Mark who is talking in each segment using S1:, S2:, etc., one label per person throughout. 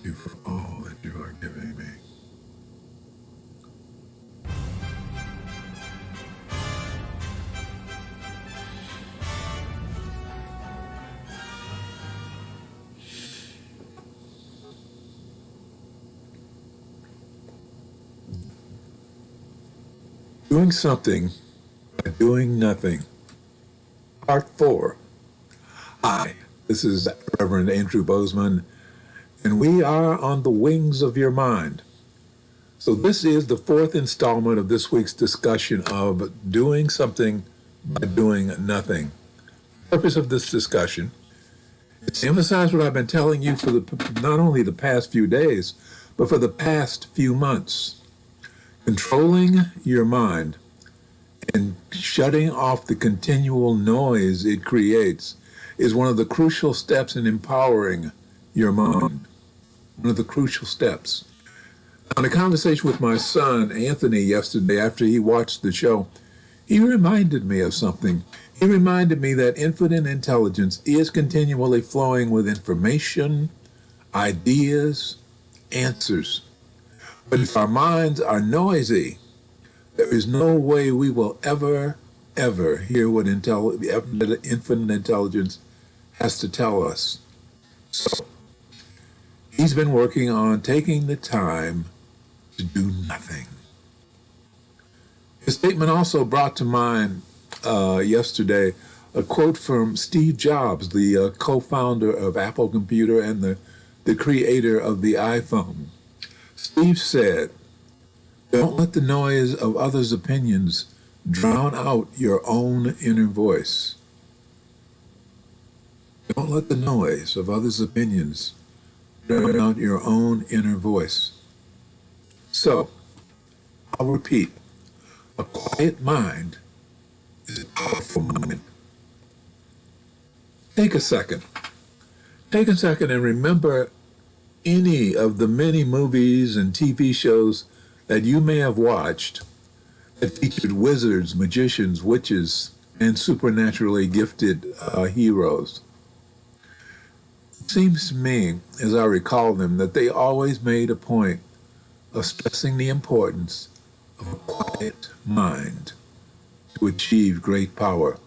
S1: you for all that you are giving me. Doing something by doing nothing. Part 4. Hi, this is Reverend Andrew Bozeman, and we are on the wings of your mind. So this is the 4th installment of this week's discussion of doing something by doing nothing. The purpose of this discussion is to emphasize what I've been telling you for not only the past few days, but for the past few months. Controlling your mind and shutting off the continual noise it creates is one of the crucial steps in empowering your mind. One of the crucial steps. On a conversation with my son, Anthony, yesterday after he watched the show, he reminded me of something. He reminded me that infinite intelligence is continually flowing with information, ideas, answers. But if our minds are noisy, there is no way we will ever hear what infinite intelligence has to tell us. So, he's been working on taking the time to do nothing. His statement also brought to mind yesterday a quote from Steve Jobs, the co-founder of Apple Computer and the creator of the iPhone. Steve said, "Don't let the noise of others' opinions drown out your own inner voice." Don't let the noise of others' opinions drown out your own inner voice. So, I'll repeat, a quiet mind is a powerful mind. Take a second. Take a second and remember any of the many movies and TV shows that you may have watched that featured wizards, magicians, witches, and supernaturally gifted heroes. It seems to me, as I recall them, that they always made a point of stressing the importance of a quiet mind to achieve great power.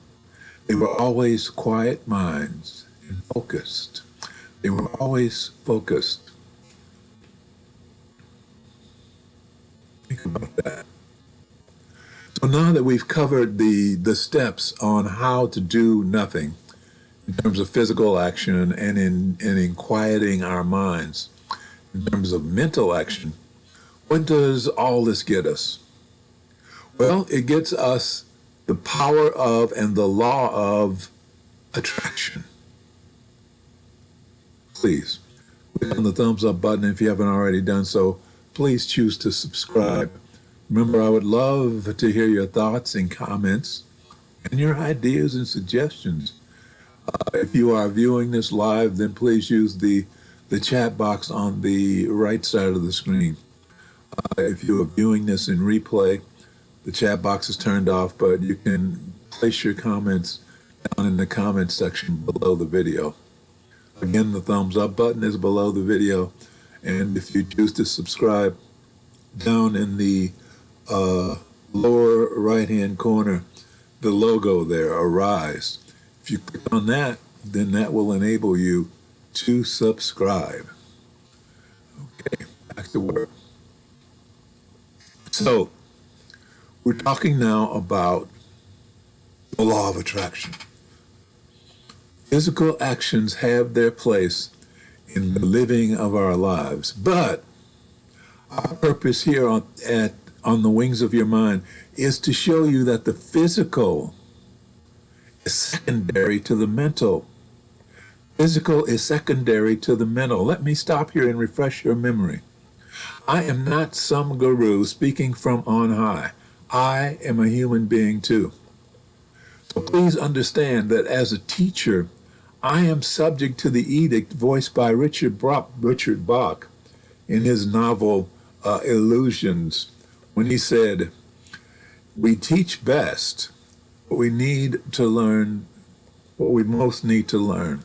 S1: They were always quiet minds and focused. They were always focused. Think about that. So now that we've covered the steps on how to do nothing in terms of physical action and in quieting our minds, in terms of mental action, what does all this get us? Well, it gets us the power of and the law of attraction. Please, click on the thumbs up button if you haven't already done so. Please choose to subscribe. Remember, I would love to hear your thoughts and comments and your ideas and suggestions. If you are viewing this live, then please use the chat box on the right side of the screen. If you are viewing this in replay, the chat box is turned off, but you can place your comments down in the comments section below the video. Again, the thumbs up button is below the video, and if you choose to subscribe, down in the lower right-hand corner, the logo there, Arise. If you click on that, then that will enable you to subscribe. Okay, back to work. So, we're talking now about the law of attraction. Physical actions have their place in the living of our lives, but our purpose here on the wings of your mind is to show you that the physical is secondary to the mental. Physical is secondary to the mental. Let me stop here and refresh your memory. I am not some guru speaking from on high. I am a human being too. So please understand that as a teacher, I am subject to the edict voiced by Richard Bach in his novel Illusions, when he said, "We teach best what we need to learn, what we most need to learn.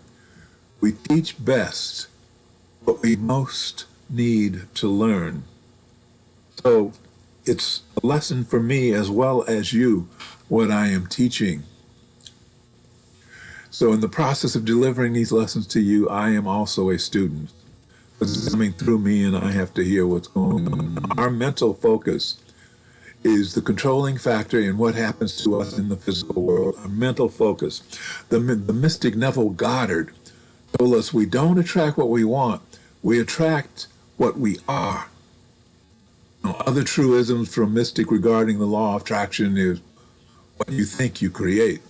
S1: We teach best what we most need to learn. So it's a lesson for me as well as you, what I am teaching. So in the process of delivering these lessons to you, I am also a student. It's coming through me and I have to hear what's going on. Our mental focus is the controlling factor in what happens to us in the physical world. Our mental focus. The mystic Neville Goddard told us we don't attract what we want, we attract what we are. Now, other truisms from mystic regarding the law of attraction is what you think you create,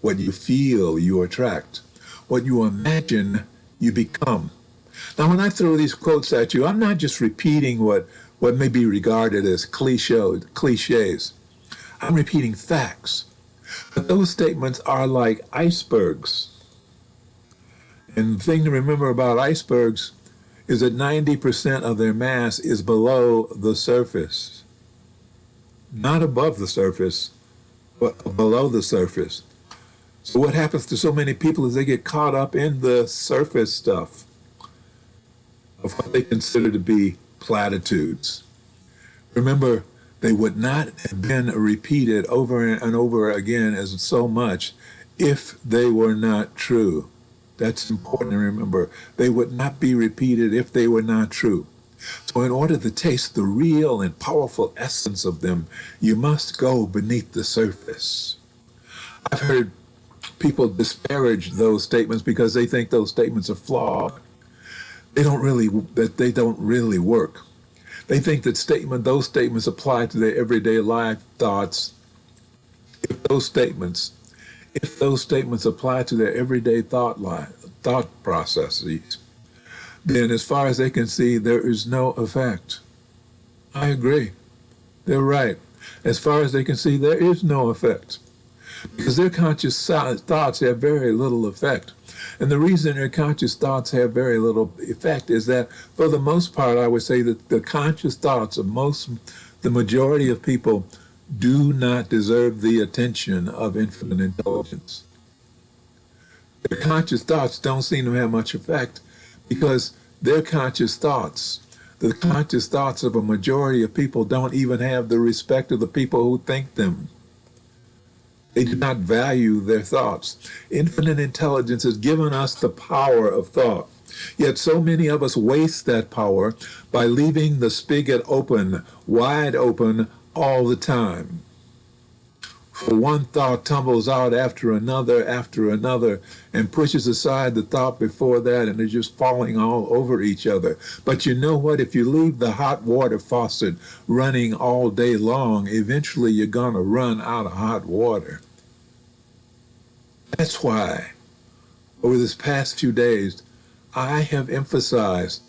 S1: what you feel you attract, what you imagine you become. Now, when I throw these quotes at you, I'm not just repeating what may be regarded as cliches. I'm repeating facts. But those statements are like icebergs. And the thing to remember about icebergs is that 90% of their mass is below the surface. Not above the surface, but below the surface. So what happens to so many people is they get caught up in the surface stuff of what they consider to be platitudes. Remember, they would not have been repeated over and over again as so much if they were not true. That's important to remember. They would not be repeated if they were not true. So in order to taste the real and powerful essence of them, you must go beneath the surface. I've heard people disparage those statements because they think those statements are flawed. They don't really work. They think that those statements apply to their everyday life thoughts. If those statements apply to their everyday thought processes, then as far as they can see, there is no effect. I agree. They're right. As far as they can see, there is no effect. Because their conscious thoughts have very little effect. And the reason their conscious thoughts have very little effect is that, for the most part, I would say that the conscious thoughts of the majority of people do not deserve the attention of infinite intelligence. Their conscious thoughts don't seem to have much effect because the conscious thoughts of a majority of people don't even have the respect of the people who think them. They do not value their thoughts. Infinite intelligence has given us the power of thought. Yet so many of us waste that power by leaving the spigot open, wide open, all the time. For one thought tumbles out after another, and pushes aside the thought before that, and they're just falling all over each other. But you know what? If you leave the hot water faucet running all day long, eventually you're going to run out of hot water. That's why, over this past few days, I have emphasized,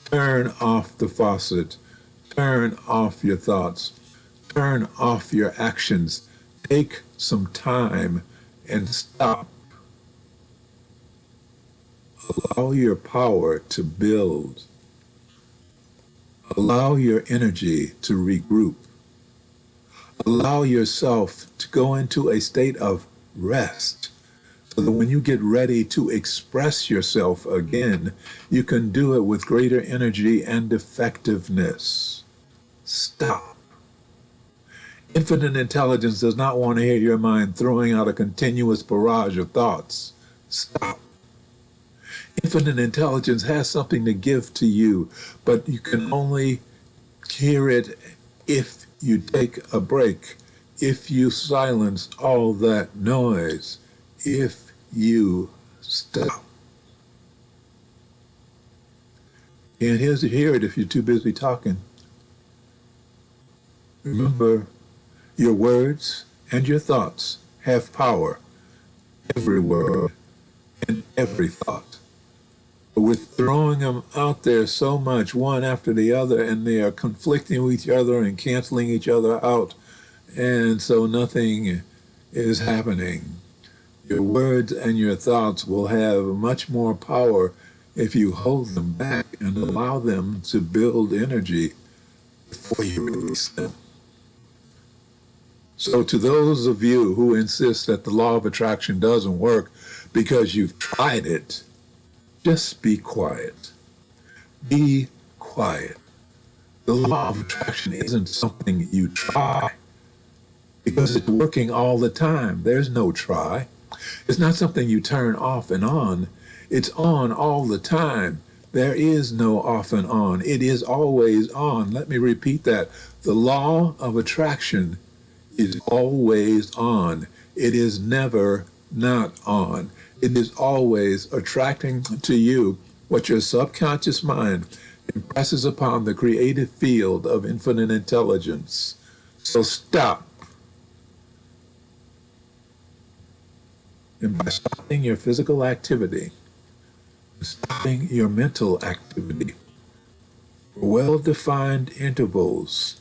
S1: turn off the faucet, turn off your thoughts, turn off your actions. Take some time and stop. Allow your power to build. Allow your energy to regroup. Allow yourself to go into a state of rest so that when you get ready to express yourself again, you can do it with greater energy and effectiveness. Stop. Infinite intelligence does not want to hear your mind throwing out a continuous barrage of thoughts. Stop. Infinite intelligence has something to give to you, but you can only hear it if you take a break, if you silence all that noise, if you stop. Can't hear it if you're too busy talking. Remember, your words and your thoughts have power. Every word and every thought. But we're throwing them out there so much, one after the other, and they are conflicting with each other and canceling each other out. And so nothing is happening. Your words and your thoughts will have much more power if you hold them back and allow them to build energy before you release them. So to those of you who insist that the law of attraction doesn't work because you've tried it, just be quiet. Be quiet. The law of attraction isn't something you try because it's working all the time. There's no try. It's not something you turn off and on. It's on all the time. There is no off and on. It is always on. Let me repeat that. The law of attraction is always on. It is never not on. It is always attracting to you what your subconscious mind impresses upon the creative field of infinite intelligence. So stop. And by stopping your physical activity, stopping your mental activity for well-defined intervals,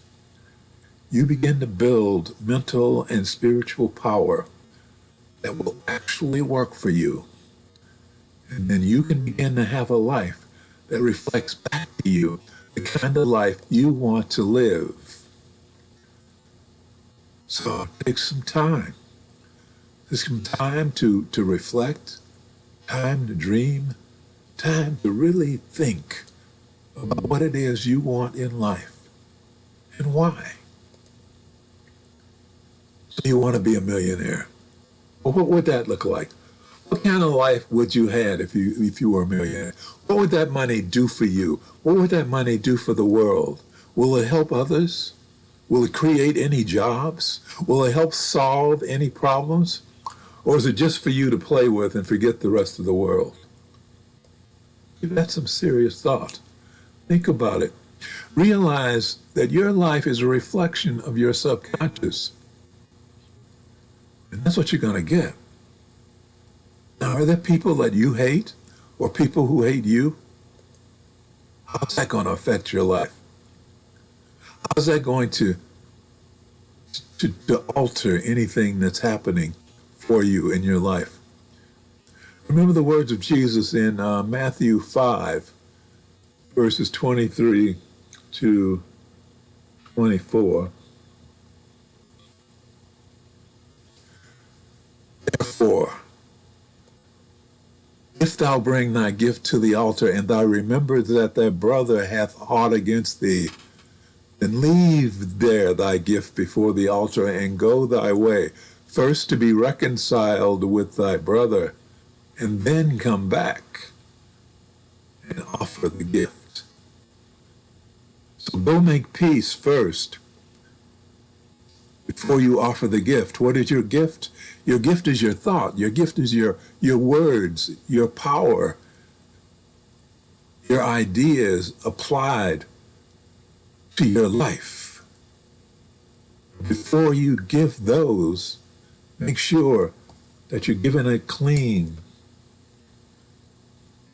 S1: you begin to build mental and spiritual power that will actually work for you. And then you can begin to have a life that reflects back to you the kind of life you want to live. So take some time. Take some time to reflect, time to dream, time to really think about what it is you want in life and why. So you want to be a millionaire. Well, what would that look like? What kind of life would you have if you were a millionaire? What would that money do for you? What would that money do for the world? Will it help others? Will it create any jobs? Will it help solve any problems? Or is it just for you to play with and forget the rest of the world? Give that some serious thought. Think about it. Realize that your life is a reflection of your subconscious. And that's what you're going to get. Now, are there people that you hate or people who hate you? How's that going to affect your life? How's that going to alter anything that's happening for you in your life? Remember the words of Jesus in Matthew 5, verses 23 to 24. Therefore, if thou bring thy gift to the altar, and thou remember that thy brother hath aught against thee, then leave there thy gift before the altar, and go thy way, first to be reconciled with thy brother, and then come back and offer the gift. So go make peace first before you offer the gift. What is your gift? Your gift is your thought. Your gift is your words, your power, your ideas applied to your life. Before you give those, make sure that you're giving it clean,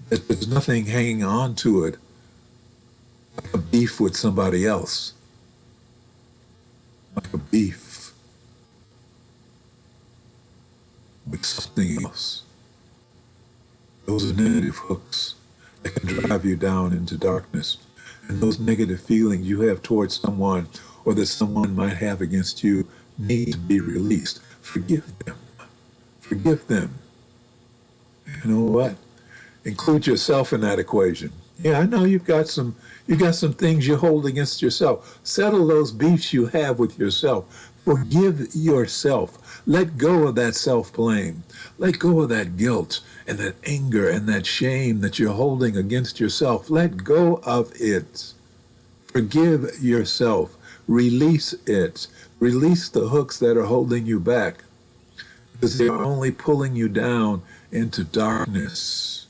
S1: that there's nothing hanging on to it, like a beef with somebody else, like a beef with something else. Those are negative hooks that can drive you down into darkness. And those negative feelings you have towards someone or that someone might have against you need to be released. Forgive them. Forgive them. You know what? Include yourself in that equation. Yeah, I know you've got some things you hold against yourself. Settle those beefs you have with yourself. Forgive yourself. Let go of that self-blame. Let go of that guilt and that anger and that shame that you're holding against yourself. Let go of it. Forgive yourself. Release it. Release the hooks that are holding you back, because they're only pulling you down into darkness.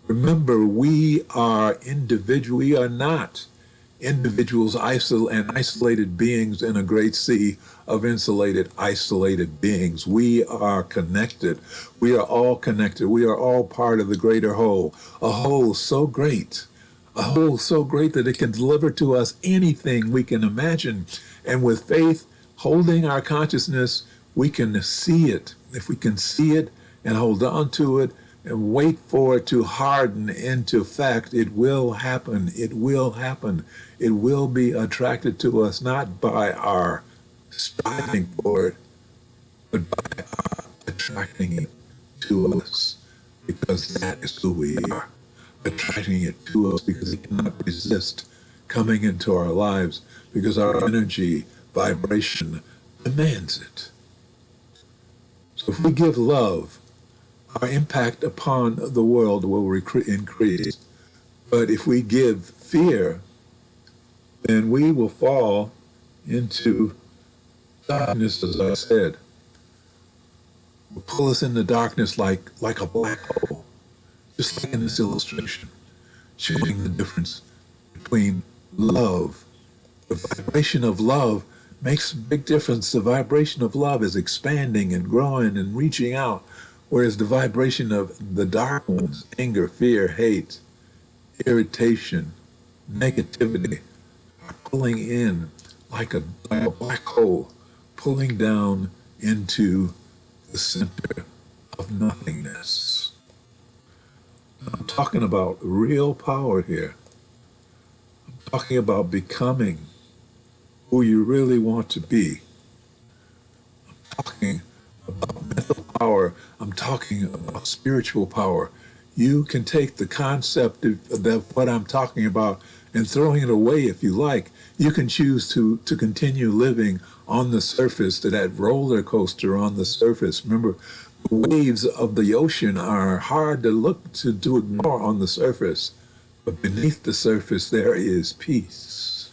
S1: Remember, we are individual. We are not individuals and isolated beings in a great sea of insulated, isolated beings. We are connected. We are all connected. We are all part of the greater whole, a whole so great that it can deliver to us anything we can imagine. And with faith, holding our consciousness, we can see it. If we can see it and hold on to it, and wait for it to harden into fact, it will happen. It will happen. It will be attracted to us, not by our striving for it, but by our attracting it to us, because that is who we are. attracting it to us because it cannot resist coming into our lives because our energy, vibration demands it. So if we give love, our impact upon the world will increase. But if we give fear, then we will fall into darkness, as I said. Will pull us into darkness like a black hole, just like in this illustration, showing the difference between love. The vibration of love makes a big difference. The vibration of love is expanding and growing and reaching out, whereas the vibration of the dark ones, anger, fear, hate, irritation, negativity, are pulling in like a black hole, pulling down into the center of nothingness. I'm talking about real power here. I'm talking about becoming who you really want to be. I'm talking about mental power. I'm talking about spiritual power. You can take the concept of what I'm talking about and throwing it away if you like. You can choose to continue living on the surface, to that roller coaster on the surface. Remember, the waves of the ocean are hard to ignore on the surface, but beneath the surface there is peace.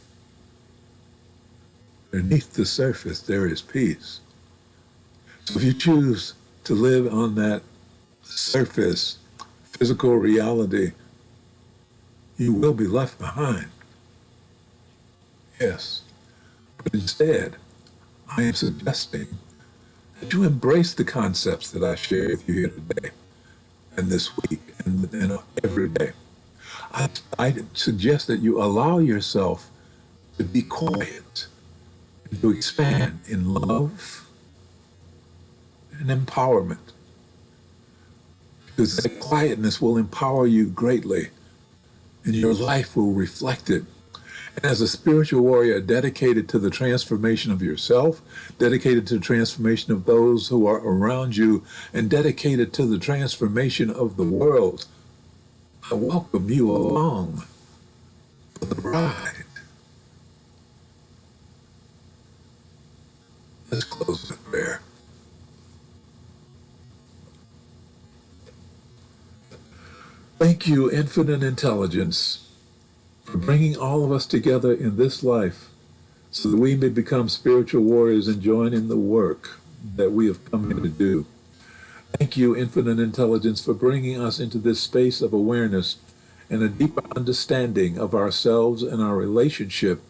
S1: Beneath the surface there is peace. So if you choose to live on that surface, physical reality, you will be left behind. Yes. But instead, I am suggesting that you embrace the concepts that I share with you here today and this week and every day. I suggest that you allow yourself to be quiet and to expand in love and empowerment. Because that quietness will empower you greatly and your life will reflect it. And as a spiritual warrior dedicated to the transformation of yourself, dedicated to the transformation of those who are around you, and dedicated to the transformation of the world, I welcome you along for the ride. Let's close with prayer. Thank you, Infinite Intelligence, for bringing all of us together in this life so that we may become spiritual warriors and join in the work that we have come here to do. Thank you, Infinite Intelligence, for bringing us into this space of awareness and a deeper understanding of ourselves and our relationship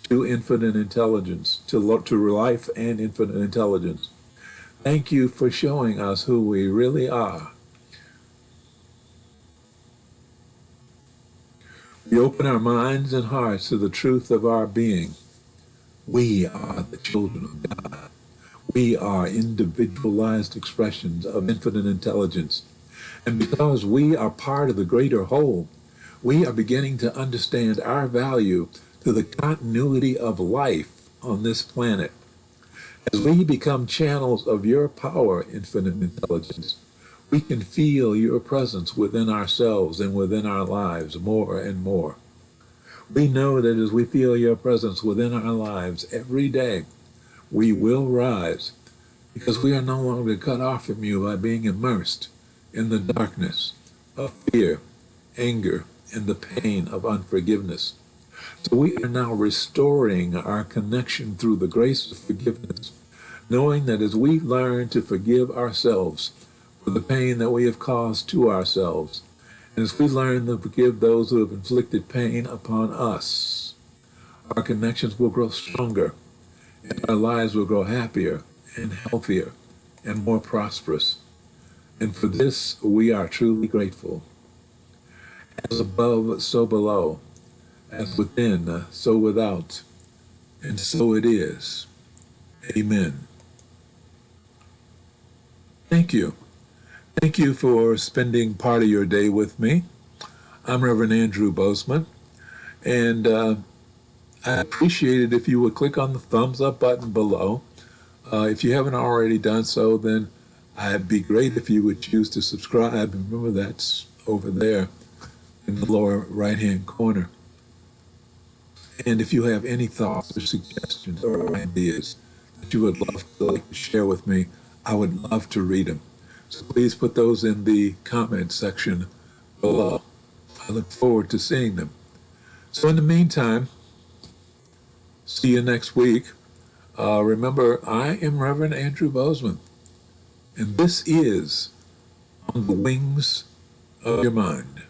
S1: to infinite intelligence, to life and infinite intelligence. Thank you for showing us who we really are. We open our minds and hearts to the truth of our being. We are the children of God. We are individualized expressions of infinite intelligence. And because we are part of the greater whole, we are beginning to understand our value to the continuity of life on this planet. As we become channels of your power, infinite intelligence, we can feel your presence within ourselves and within our lives more and more. We know that as we feel your presence within our lives every day, we will rise because we are no longer cut off from you by being immersed in the darkness of fear, anger, and the pain of unforgiveness. So we are now restoring our connection through the grace of forgiveness, knowing that as we learn to forgive ourselves for the pain that we have caused to ourselves, and as we learn to forgive those who have inflicted pain upon us, our connections will grow stronger, and our lives will grow happier and healthier and more prosperous. And for this, we are truly grateful. As above, so below. As within, so without. And so it is. Amen. Thank you. Thank you for spending part of your day with me. I'm Reverend Andrew Bozeman, and I appreciate it if you would click on the thumbs up button below. If you haven't already done so, then I'd be great if you would choose to subscribe. Remember, that's over there. in the lower right-hand corner. And if you have any thoughts or suggestions or ideas that you would like to share with me, I would love to read them. So please put those in the comment section below. I look forward to seeing them. So in the meantime, see you next week. Remember, I am Reverend Andrew Bozeman, and this is On the Wings of Your Mind.